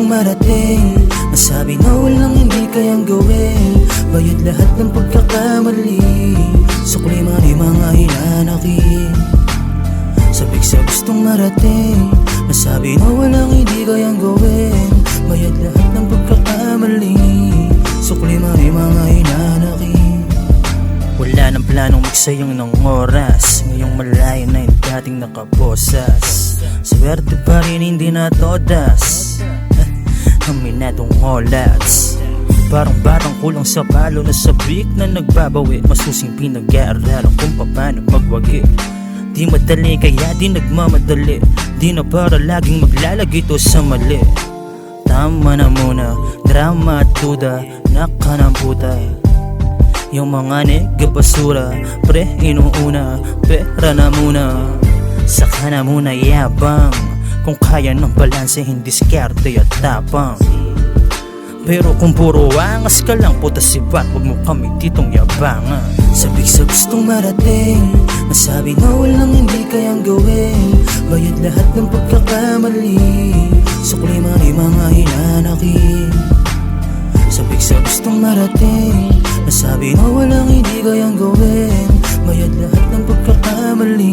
gustong marating, nasabi na walang hindi kayang gawin, bayad lahat ng pagkakamali, sukli man ay mga hinanakit. Sabik sa gustong marating, nasabi na walang hindi kayang gawin, bayad lahat ng pagkakamali, sukli man ay mga hinanakit. Wala nang planong magsayang ng oras, ngayong malayo na yung dating nakaposas. Swerte pa rin hindi na todas, aminadong olats. Parang batang kulang sa palo na sabik na nagbabawi, masusing pinag-aaralan kung paano magwagi. Di madali kaya di nagmamadali, di na para laging maglalagi to sa mali. Tama na muna, drama at duda, nakanamputa. Yung mga nega basura, pre inuuna, pera na muna. Saka na muna yabang, kung kaya ng balansehin diskarte at tapang. Pero kung puro angas ka lang, puta sibat, wag mo kami ditong yabangan. Sabik sa gustong marating, nasabi na walang hindi kayang gawin, bayad lahat ng pagkakamali, sukli man ay mga hinanakit. Sabik sa gustong marating, nasabi na walang hindi kayang gawin, bayad lahat ng pagkakamali,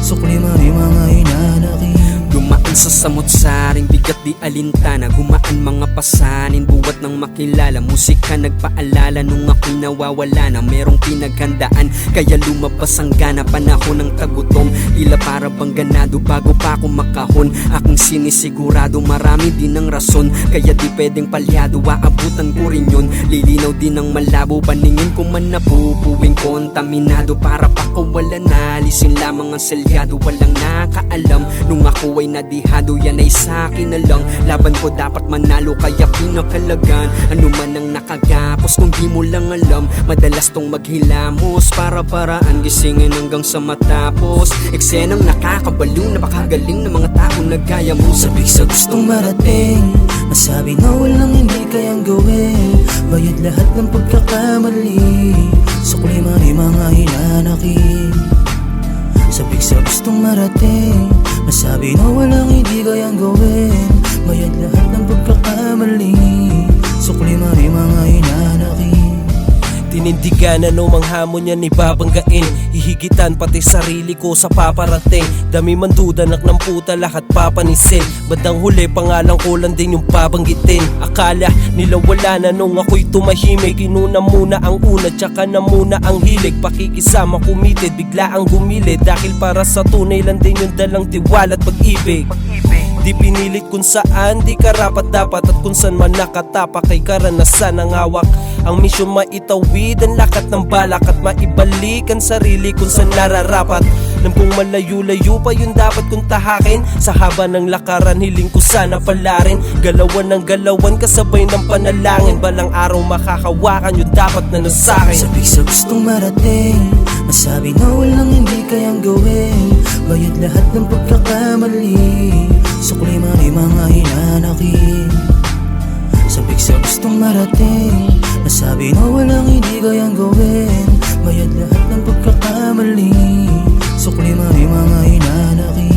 sukli man ay mga hinanakit. Dumaan sa samot-saring bigat di alintana, gumaan mga pasanin buwat ng makilala. Musika nagpaalala nung ako'y nawawala na merong pinaghandaan, kaya lumabas ang gana. Panahon ng tagutom, tila para bang ganado bago pa ako makahon. Aking sinisigurado marami din ang rason, kaya di pwedeng palyado, aabutan ko rin yun. Lilinaw din ang malabo, paningin ko man napupuwing kontaminado. Para pa ko wala na, alisin lamang ang selyado. Walang nakaalam nung ako ay nadihado, yan ay sa'kin na lang. Laban ko dapat manalo kaya pinakalagan, ano man ang nakagapos kung di mo lang alam. Madalas tong maghilamos, para-paraan gisingin hanggang sa matapos. Eksenang nakakabaliw, napakagaling ng mga tao na gaya mo. Sabik sa gustong marating, nasabi na walang hindi kayang gawin, bayad lahat ng pagkakamali, sukli man ay mga hinanakit. Sabik sa gustong marating, nasabi na walang hindi kayang gawin, bayad lahat ng pagkakamali, sukli man ay mga hinanakit. Tinindigan na no manghamon yan ibabanggain, hihigitan pati sarili ko sa paparating. Dami man dudanak ng puta lahat papanisin, bandang huli pangalan ko lang din yung babanggitin. Akala nila wala na nung ako'y tumahimik, inuna muna ang una tsaka na muna ang hilig. Pakikisama kumitid, bigla ang gumilid, dahil para sa tunay lang din yung dalang tiwala at pag-ibig. Di pinilit kung saan di karapat dapat, at kung saan man nakatapak kay karanasan ang hawak. Ang misyon maitawid ang lakat ng balak, at maibalik ang sarili kung saan nararapat. Nang kung malayo-layo pa yun dapat kong tahakin, sa haba ng lakaran hiling ko sana palarin. Galawan ng galawan kasabay ng panalangin, balang araw makakawakan yun dapat na nasakin. Sabik sa gustong marating, nasabi na walang hindi kayang gawin, bayad lahat ng pagkakamali, sukli man ay mga hinanakit. Sabik sa gustong marating, nasabi na walang hindi kayang gawin, bayad lahat ng pagkakamali, sukli man ay mga hinanakit.